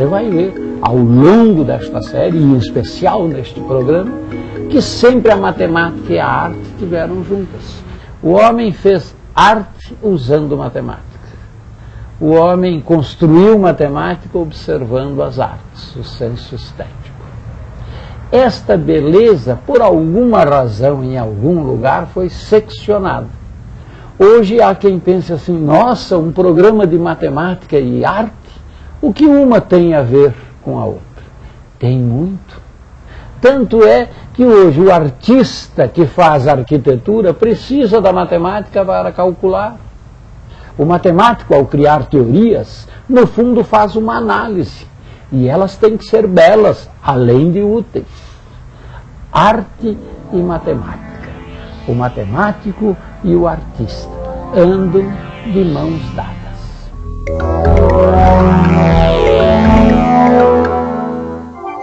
você vai ver ao longo desta série, e em especial neste programa, que sempre a matemática e a arte estiveram juntas. O homem fez arte usando matemática. O homem construiu matemática observando as artes, o senso estético. Esta beleza, por alguma razão, em algum lugar, foi seccionada. Hoje há quem pense assim, nossa, um programa de matemática e arte, o que uma tem a ver com a outra? Tem muito. Tanto é que hoje o artista que faz arquitetura precisa da matemática para calcular. O matemático, ao criar teorias, no fundo faz uma análise. E elas têm que ser belas, além de úteis. Arte e matemática. O matemático e o artista andam de mãos dadas.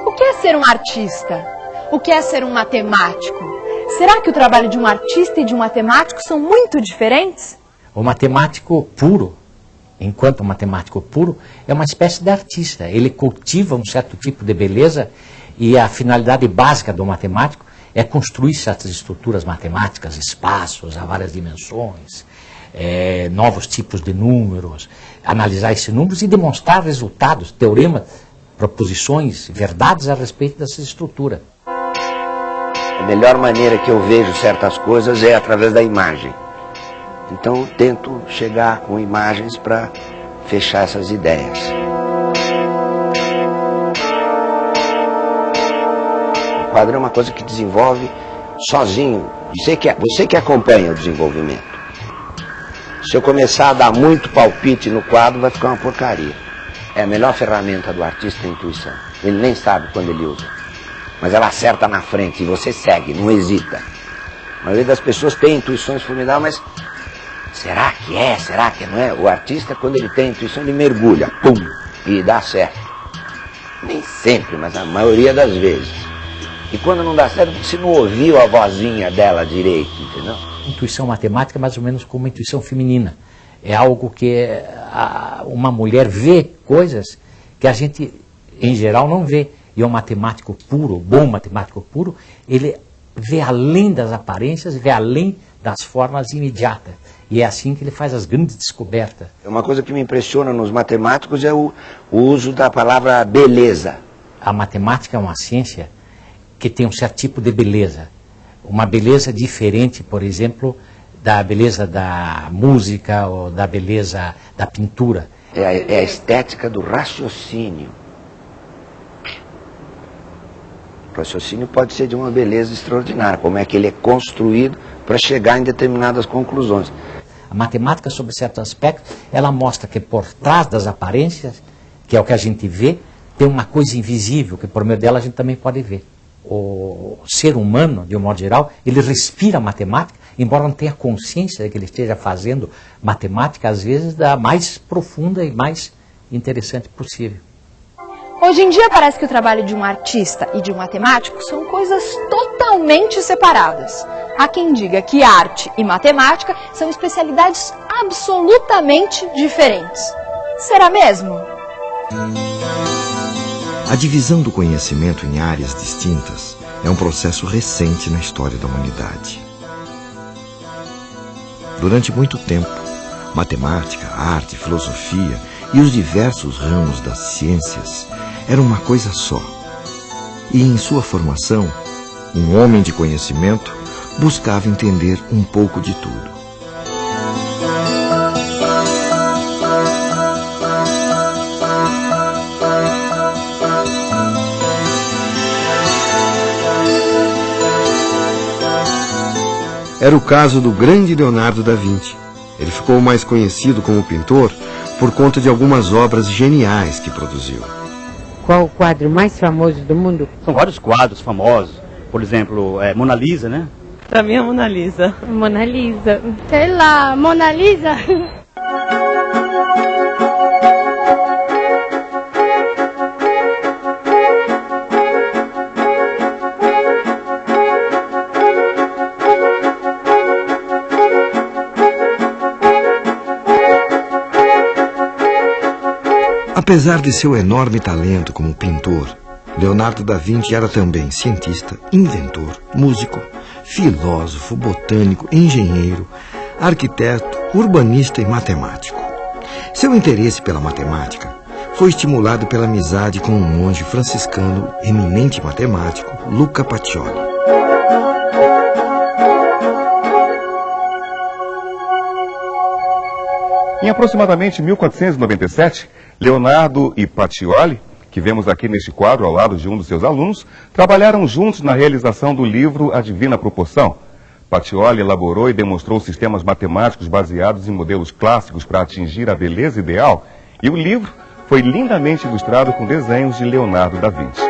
O que é ser um artista? O que é ser um matemático? Será que o trabalho de um artista e de um matemático são muito diferentes? O matemático puro, enquanto matemático puro, é uma espécie de artista. Ele cultiva um certo tipo de beleza e a finalidade básica do matemático é construir certas estruturas matemáticas, espaços a várias dimensões, novos tipos de números, analisar esses números e demonstrar resultados, teoremas, proposições, verdades a respeito dessa estrutura. A melhor maneira que eu vejo certas coisas é através da imagem. Então eu tento chegar com imagens para fechar essas ideias. O quadro é uma coisa que desenvolve sozinho. Você que acompanha o desenvolvimento. Se eu começar a dar muito palpite no quadro, vai ficar uma porcaria. É a melhor ferramenta do artista é a intuição. Ele nem sabe quando ele usa. Mas ela acerta na frente e você segue, não hesita. A maioria das pessoas tem intuições formidáveis, mas será que é? Será que não é? O artista, quando ele tem intuição, ele mergulha, pum, e dá certo. Nem sempre, mas a maioria das vezes. E quando não dá certo, você não ouviu a vozinha dela direito, entendeu? Intuição matemática é mais ou menos como uma intuição feminina. É algo que uma mulher vê coisas que a gente, em geral, não vê. E o matemático puro, o bom matemático puro, ele vê além das aparências, vê além das formas imediatas. E é assim que ele faz as grandes descobertas. Uma coisa que me impressiona nos matemáticos é o uso da palavra beleza. A matemática é uma ciência que tem um certo tipo de beleza. Uma beleza diferente, por exemplo, da beleza da música ou da beleza da pintura. É a estética do raciocínio. O raciocínio pode ser de uma beleza extraordinária, como é que ele é construído para chegar em determinadas conclusões. A matemática, sobre certos aspectos, ela mostra que por trás das aparências, que é o que a gente vê, tem uma coisa invisível, que por meio dela a gente também pode ver. O ser humano, de um modo geral, ele respira matemática, embora não tenha consciência de que ele esteja fazendo matemática, às vezes, da mais profunda e mais interessante possível. Hoje em dia parece que o trabalho de um artista e de um matemático são coisas totalmente separadas. Há quem diga que arte e matemática são especialidades absolutamente diferentes. Será mesmo? A divisão do conhecimento em áreas distintas é um processo recente na história da humanidade. Durante muito tempo, matemática, arte, filosofia e os diversos ramos das ciências eram uma coisa só. E em sua formação, um homem de conhecimento buscava entender um pouco de tudo. Era o caso do grande Leonardo da Vinci. Ele ficou mais conhecido como pintor por conta de algumas obras geniais que produziu. Qual o quadro mais famoso do mundo? São vários quadros famosos. Por exemplo, Mona Lisa, né? Pra mim é Mona Lisa. Mona Lisa. Sei lá, Mona Lisa. Apesar de seu enorme talento como pintor, Leonardo da Vinci era também cientista, inventor, músico, filósofo, botânico, engenheiro, arquiteto, urbanista e matemático. Seu interesse pela matemática foi estimulado pela amizade com um monge franciscano eminente matemático, Luca Pacioli. Em aproximadamente 1497, Leonardo e Pacioli, que vemos aqui neste quadro ao lado de um dos seus alunos, trabalharam juntos na realização do livro A Divina Proporção. Pacioli elaborou e demonstrou sistemas matemáticos baseados em modelos clássicos para atingir a beleza ideal, e o livro foi lindamente ilustrado com desenhos de Leonardo da Vinci.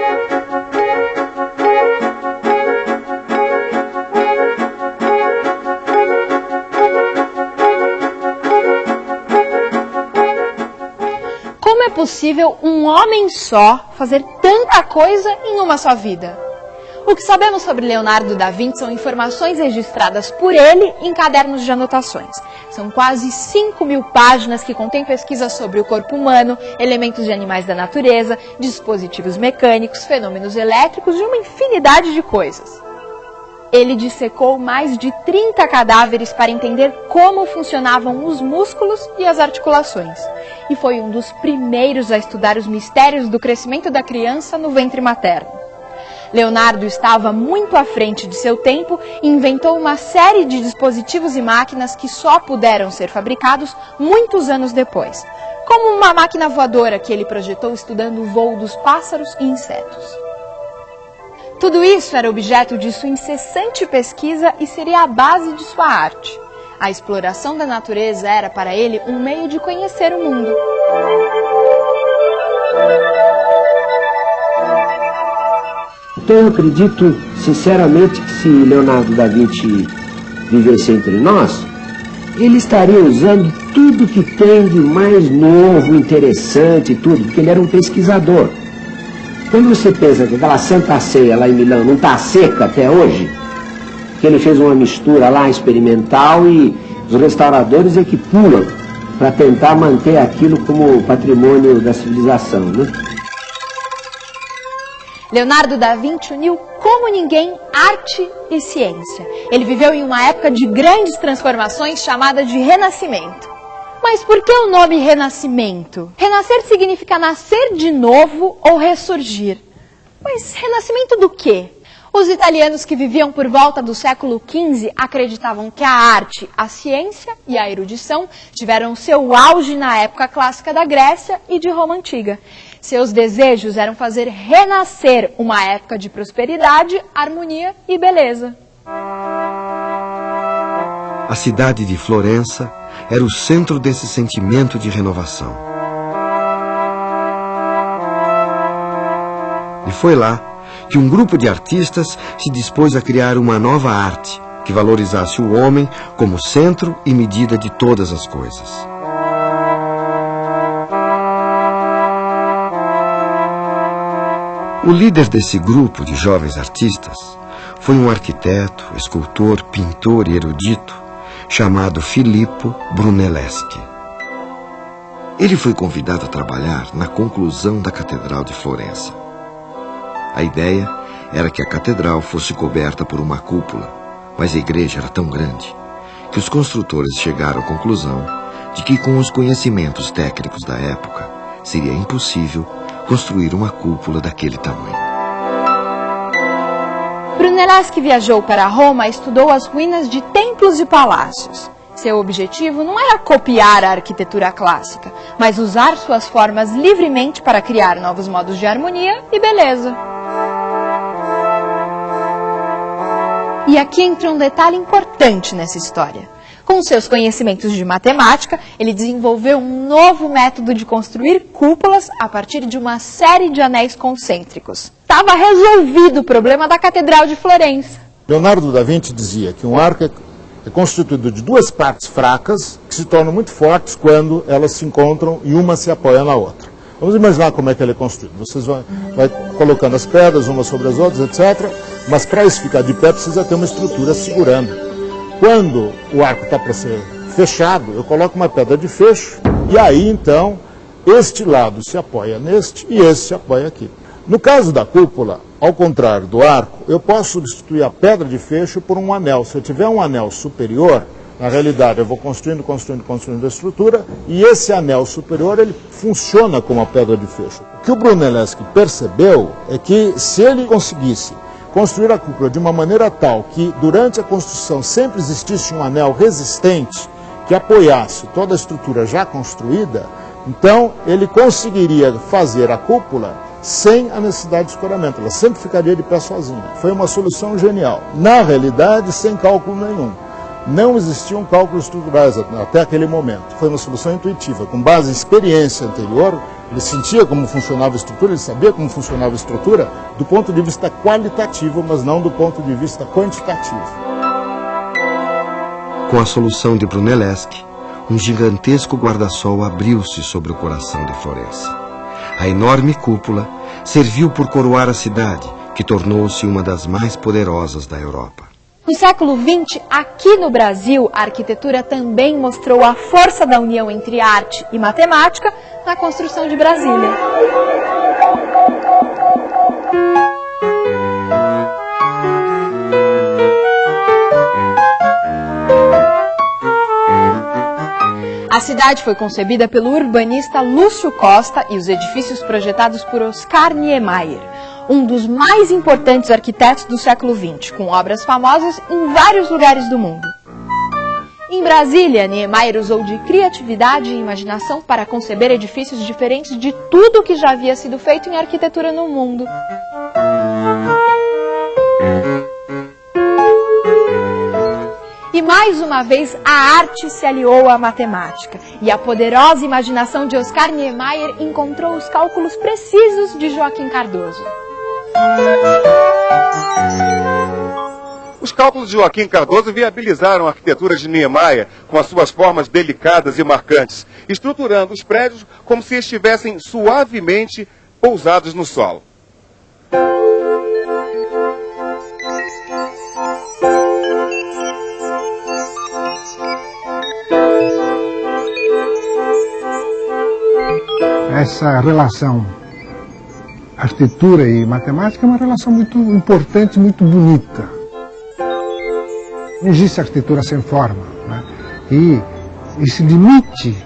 Como é possível um homem só fazer tanta coisa em uma só vida? O que sabemos sobre Leonardo da Vinci são informações registradas por ele em cadernos de anotações. São quase 5.000 páginas que contêm pesquisas sobre o corpo humano, elementos de animais da natureza, dispositivos mecânicos, fenômenos elétricos e uma infinidade de coisas. Ele dissecou mais de 30 cadáveres para entender como funcionavam os músculos e as articulações. E foi um dos primeiros a estudar os mistérios do crescimento da criança no ventre materno. Leonardo estava muito à frente de seu tempo e inventou uma série de dispositivos e máquinas que só puderam ser fabricados muitos anos depois, como uma máquina voadora que ele projetou estudando o voo dos pássaros e insetos. Tudo isso era objeto de sua incessante pesquisa e seria a base de sua arte. A exploração da natureza era para ele um meio de conhecer o mundo. Então eu acredito sinceramente que se Leonardo da Vinci vivesse entre nós, ele estaria usando tudo que tem de mais novo, interessante, tudo, porque ele era um pesquisador. Quando você pensa que aquela Santa Ceia lá em Milão não está seca até hoje, que ele fez uma mistura lá experimental e os restauradores é que pulam para tentar manter aquilo como patrimônio da civilização, né? Leonardo da Vinci uniu como ninguém arte e ciência. Ele viveu em uma época de grandes transformações chamada de Renascimento. Mas por que o nome Renascimento? Renascer significa nascer de novo ou ressurgir. Mas renascimento do quê? Os italianos que viviam por volta do século XV acreditavam que a arte, a ciência e a erudição tiveram seu auge na época clássica da Grécia e de Roma Antiga. Seus desejos eram fazer renascer uma época de prosperidade, harmonia e beleza. A cidade de Florença era o centro desse sentimento de renovação. E foi lá que um grupo de artistas se dispôs a criar uma nova arte que valorizasse o homem como centro e medida de todas as coisas. O líder desse grupo de jovens artistas foi um arquiteto, escultor, pintor e erudito chamado Filippo Brunelleschi. Ele foi convidado a trabalhar na conclusão da Catedral de Florença. A ideia era que a catedral fosse coberta por uma cúpula, mas a igreja era tão grande que os construtores chegaram à conclusão de que, com os conhecimentos técnicos da época, seria impossível construir uma cúpula daquele tamanho. Brunelleschi viajou para Roma e estudou as ruínas de templos e palácios. Seu objetivo não era copiar a arquitetura clássica, mas usar suas formas livremente para criar novos modos de harmonia e beleza. E aqui entra um detalhe importante nessa história. Com seus conhecimentos de matemática, ele desenvolveu um novo método de construir cúpulas a partir de uma série de anéis concêntricos. Estava resolvido o problema da Catedral de Florença. Leonardo da Vinci dizia que um arco é constituído de duas partes fracas que se tornam muito fortes quando elas se encontram e uma se apoia na outra. Vamos imaginar como é que ele é construído. Vocês vão colocando as pedras umas sobre as outras, etc. Mas para isso ficar de pé precisa ter uma estrutura segurando. Quando o arco está para ser fechado, eu coloco uma pedra de fecho e aí então este lado se apoia neste e este se apoia aqui. No caso da cúpula, ao contrário do arco, eu posso substituir a pedra de fecho por um anel. Se eu tiver um anel superior, na realidade eu vou construindo a estrutura e esse anel superior ele funciona como a pedra de fecho. O que o Brunelleschi percebeu é que se ele conseguisse construir a cúpula de uma maneira tal que durante a construção sempre existisse um anel resistente que apoiasse toda a estrutura já construída, então ele conseguiria fazer a cúpula sem a necessidade de escoramento. Ela sempre ficaria de pé sozinha. Foi uma solução genial. Na realidade, sem cálculo nenhum. Não existiam cálculos estruturais até aquele momento. Foi uma solução intuitiva, com base em experiência anterior. Ele sentia como funcionava a estrutura, ele sabia como funcionava a estrutura do ponto de vista qualitativo, mas não do ponto de vista quantitativo. Com a solução de Brunelleschi, um gigantesco guarda-sol abriu-se sobre o coração de Florença. A enorme cúpula serviu por coroar a cidade, que tornou-se uma das mais poderosas da Europa. No século XX, aqui no Brasil, a arquitetura também mostrou a força da união entre arte e matemática na construção de Brasília. A cidade foi concebida pelo urbanista Lúcio Costa e os edifícios projetados por Oscar Niemeyer, um dos mais importantes arquitetos do século XX, com obras famosas em vários lugares do mundo. Em Brasília, Niemeyer usou de criatividade e imaginação para conceber edifícios diferentes de tudo que já havia sido feito em arquitetura no mundo. E mais uma vez a arte se aliou à matemática e a poderosa imaginação de Oscar Niemeyer encontrou os cálculos precisos de Joaquim Cardoso. Os cálculos de Joaquim Cardoso viabilizaram a arquitetura de Niemeyer com as suas formas delicadas e marcantes, estruturando os prédios como se estivessem suavemente pousados no solo. Essa relação arquitetura e matemática é uma relação muito importante, muito bonita. Não existe arquitetura sem forma, né? E esse limite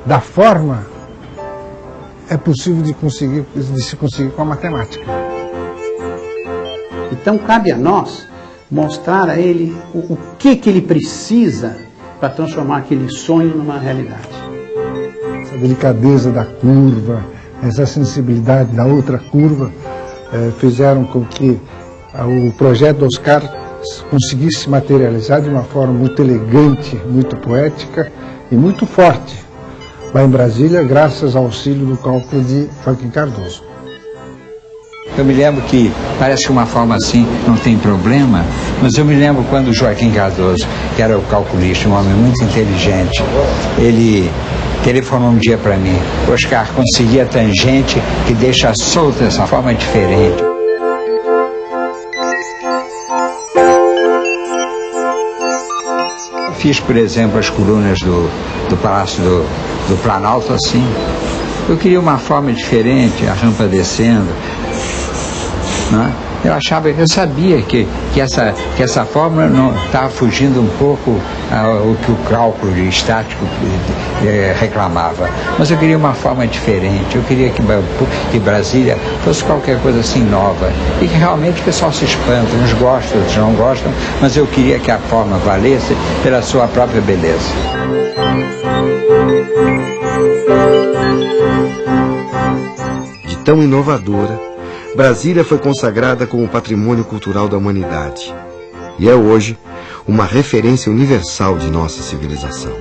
da forma é possível de se conseguir com a matemática. Então cabe a nós mostrar a ele o que ele precisa para transformar aquele sonho numa realidade. Essa delicadeza da curva, essa sensibilidade da outra curva fizeram com que o projeto do Oscar conseguisse se materializar de uma forma muito elegante, muito poética e muito forte lá em Brasília, graças ao auxílio do cálculo de Joaquim Cardoso. Eu me lembro que parece que uma forma assim não tem problema, mas eu me lembro quando Joaquim Cardoso, que era o calculista, um homem muito inteligente, ele telefonou um dia para mim: Oscar, consegui a tangente que deixa solta essa forma diferente. Fiz, por exemplo, as colunas do Palácio do Planalto assim. Eu queria uma forma diferente, a rampa descendo. Né? Eu sabia que essa forma não estava fugindo um pouco ao que o cálculo estático reclamava. Mas eu queria uma forma diferente, eu queria que Brasília fosse qualquer coisa assim nova. E que realmente o pessoal se espanta, uns gostam, outros não gostam, mas eu queria que a forma valesse pela sua própria beleza. De tão inovadora, Brasília foi consagrada como patrimônio cultural da humanidade e é hoje uma referência universal de nossa civilização.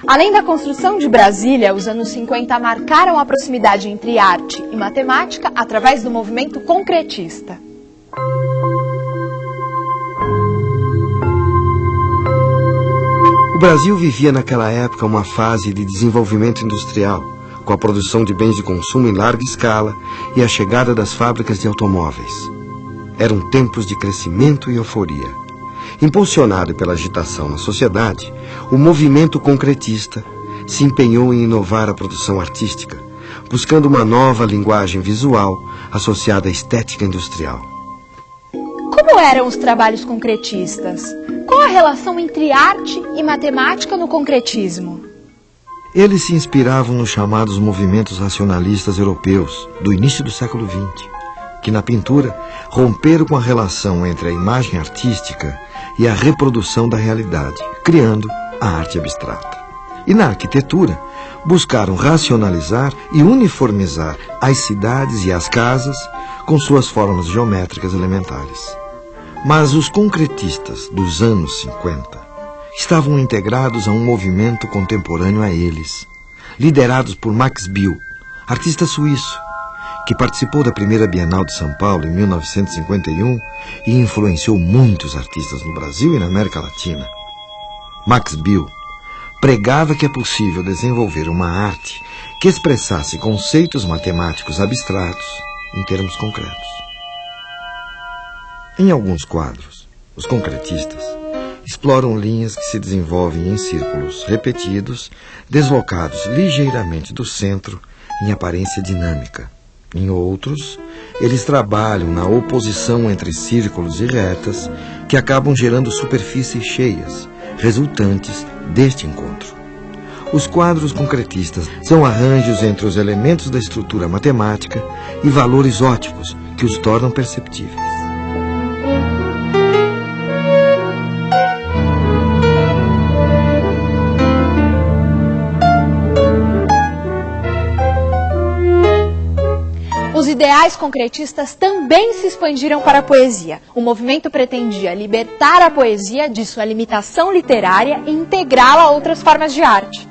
Além da construção de Brasília, os anos 50 marcaram a proximidade entre arte e matemática através do movimento concretista. O Brasil vivia naquela época uma fase de desenvolvimento industrial, com a produção de bens de consumo em larga escala e a chegada das fábricas de automóveis. Eram tempos de crescimento e euforia. Impulsionado pela agitação na sociedade, o movimento concretista se empenhou em inovar a produção artística, buscando uma nova linguagem visual associada à estética industrial. Como eram os trabalhos concretistas? Qual a relação entre arte e matemática no concretismo? Eles se inspiravam nos chamados movimentos racionalistas europeus do início do século XX, que na pintura romperam com a relação entre a imagem artística e a reprodução da realidade, criando a arte abstrata. E na arquitetura, buscaram racionalizar e uniformizar as cidades e as casas com suas formas geométricas elementares. Mas os concretistas dos anos 50 estavam integrados a um movimento contemporâneo a eles, liderados por Max Biel, artista suíço, que participou da primeira Bienal de São Paulo em 1951 e influenciou muitos artistas no Brasil e na América Latina. Max Biel pregava que é possível desenvolver uma arte que expressasse conceitos matemáticos abstratos em termos concretos. Em alguns quadros, os concretistas exploram linhas que se desenvolvem em círculos repetidos, deslocados ligeiramente do centro em aparência dinâmica. Em outros, eles trabalham na oposição entre círculos e retas que acabam gerando superfícies cheias, resultantes deste encontro. Os quadros concretistas são arranjos entre os elementos da estrutura matemática e valores ópticos que os tornam perceptíveis. Os ideais concretistas também se expandiram para a poesia. O movimento pretendia libertar a poesia de sua limitação literária e integrá-la a outras formas de arte.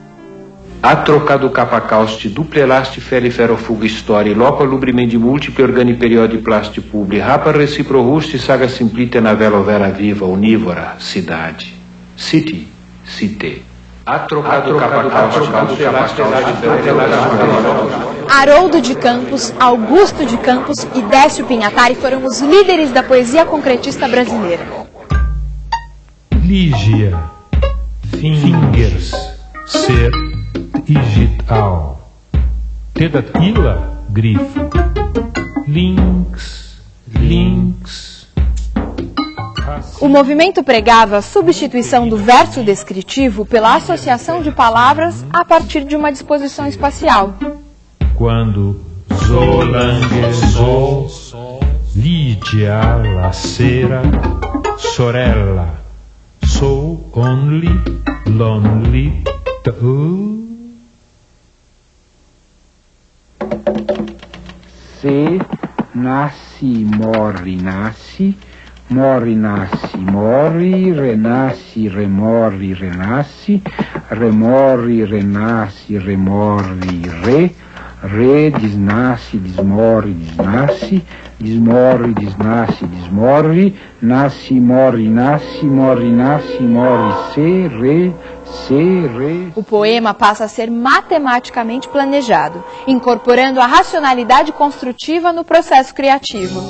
Atrocado capacausti, duplelasti feriferofuga história, loco lubrimendi multiple organi periodi plasti publi, rapa reciprorusti saga simplite na vela vera viva, unívora, cidade. City, cité. Atrocado capacausti, duplelasti Haroldo de Campos, Augusto de Campos e Décio Pinhatari foram os líderes da poesia concretista brasileira. Lígia, fingers, ser, digital. Tedatila, grifo. Links, links. O movimento pregava a substituição do verso descritivo pela associação de palavras a partir de uma disposição espacial. Quando zolanguezou, Lídia, la sera, sorella, so only, lonely, Se nasce, morre, nasce, morre, nasce, morre, renasce, remorre, renasce, remorre, renasce, remorre, re, desnasce, desmorre, desnasce, desmorre, desnasce, desmorre, nasce, morre, nasce, morre, nasce, morre, se, re. O poema passa a ser matematicamente planejado, incorporando a racionalidade construtiva no processo criativo.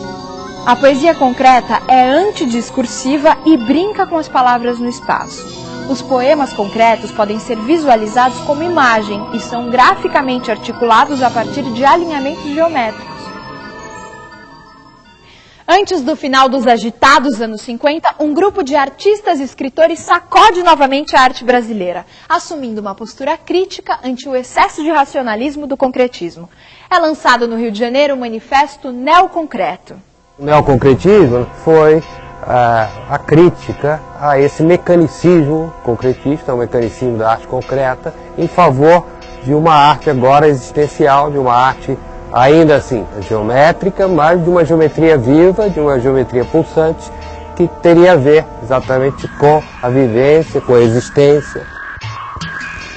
A poesia concreta é antidiscursiva e brinca com as palavras no espaço. Os poemas concretos podem ser visualizados como imagem e são graficamente articulados a partir de alinhamentos geométricos. Antes do final dos agitados anos 50, um grupo de artistas e escritores sacode novamente a arte brasileira, assumindo uma postura crítica ante o excesso de racionalismo do concretismo. É lançado no Rio de Janeiro o manifesto Neoconcreto. O neoconcretismo foi a crítica a esse mecanicismo concretista, o mecanicismo da arte concreta, em favor de uma arte agora existencial, de uma arte ainda assim geométrica, mas de uma geometria viva, de uma geometria pulsante, que teria a ver exatamente com a vivência, com a existência.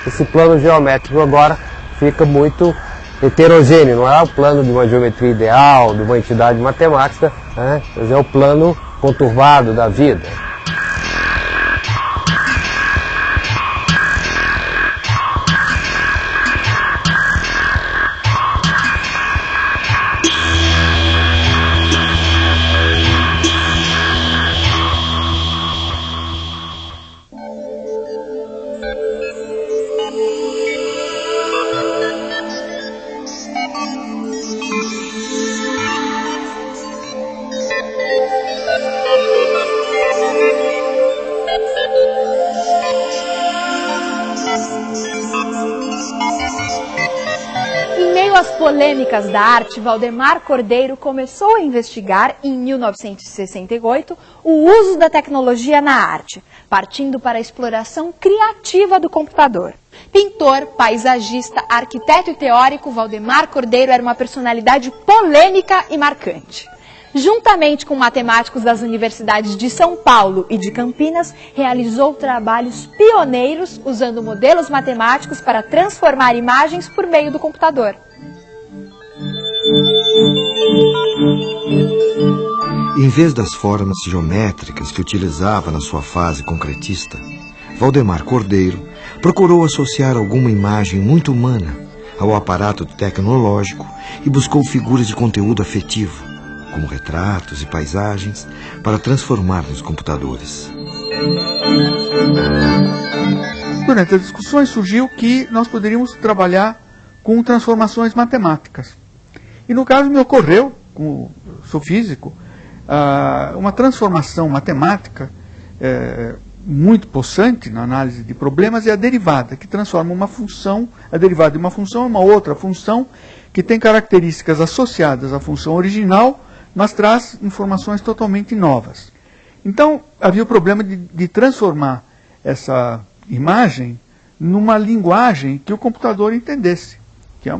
Esse plano geométrico agora fica muito heterogêneo, não é o plano de uma geometria ideal, de uma entidade matemática, né? Mas é o plano conturbado da vida. polêmicas da arte, Valdemar Cordeiro começou a investigar, em 1968, o uso da tecnologia na arte, partindo para a exploração criativa do computador. Pintor, paisagista, arquiteto e teórico, Valdemar Cordeiro era uma personalidade polêmica e marcante. Juntamente com matemáticos das universidades de São Paulo e de Campinas, realizou trabalhos pioneiros usando modelos matemáticos para transformar imagens por meio do computador. Em vez das formas geométricas que utilizava na sua fase concretista, Valdemar Cordeiro procurou associar alguma imagem muito humana ao aparato tecnológico e buscou figuras de conteúdo afetivo, como retratos e paisagens, para transformar nos computadores. Durante as discussões surgiu que nós poderíamos trabalhar com transformações matemáticas. E no caso me ocorreu, como sou físico, uma transformação matemática muito possante na análise de problemas é a derivada, que transforma uma função, a derivada de uma função em uma outra função que tem características associadas à função original, mas traz informações totalmente novas. Então, havia o problema de transformar essa imagem numa linguagem que o computador entendesse, que é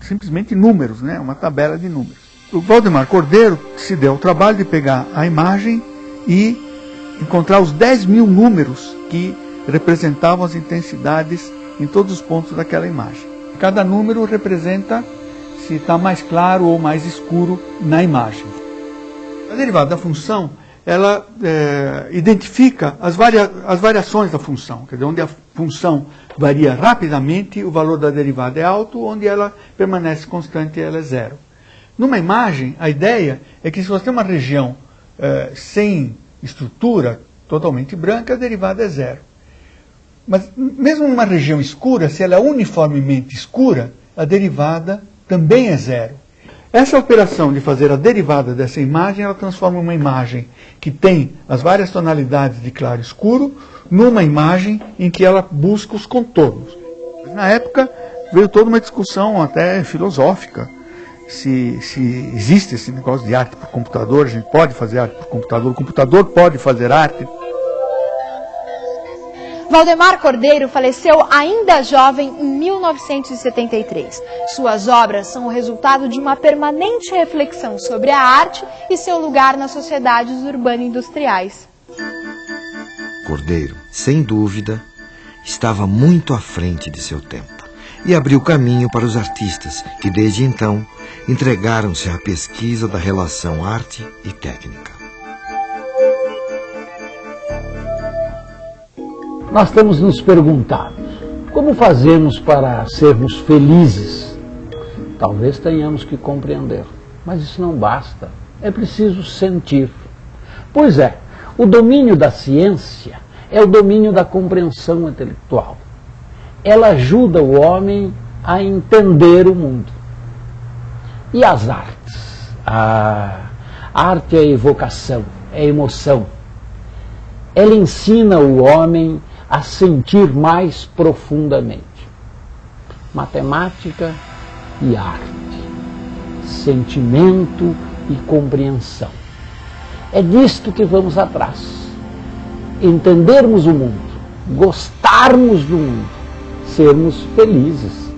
simplesmente números, né? Uma tabela de números. O Valdemar Cordeiro se deu ao trabalho de pegar a imagem e encontrar os 10.000 números que representavam as intensidades em todos os pontos daquela imagem. Cada número representa se está mais claro ou mais escuro na imagem. A derivada da função, ela identifica as variações da função, quer dizer, onde a função varia rapidamente, o valor da derivada é alto, onde ela permanece constante, ela é zero. Numa imagem, a ideia é que se você tem uma região sem estrutura, totalmente branca, a derivada é zero. Mas mesmo numa região escura, se ela é uniformemente escura, a derivada também é zero. Essa operação de fazer a derivada dessa imagem, ela transforma uma imagem que tem as várias tonalidades de claro e escuro numa imagem em que ela busca os contornos. Na época, veio toda uma discussão até filosófica, se existe esse negócio de arte por computador, a gente pode fazer arte por computador, o computador pode fazer arte. Valdemar Cordeiro faleceu ainda jovem em 1973. Suas obras são o resultado de uma permanente reflexão sobre a arte e seu lugar nas sociedades urbano-industriais. Cordeiro, sem dúvida, estava muito à frente de seu tempo e abriu caminho para os artistas que, desde então, entregaram-se à pesquisa da relação arte e técnica. Nós temos nos perguntado, como fazemos para sermos felizes? Talvez tenhamos que compreender, mas isso não basta, é preciso sentir. Pois é, o domínio da ciência é o domínio da compreensão intelectual. Ela ajuda o homem a entender o mundo. E as artes? A arte é evocação, é emoção. Ela ensina o homem a sentir mais profundamente. Matemática e arte. Sentimento e compreensão. É disto que vamos atrás. Entendermos o mundo, gostarmos do mundo, sermos felizes.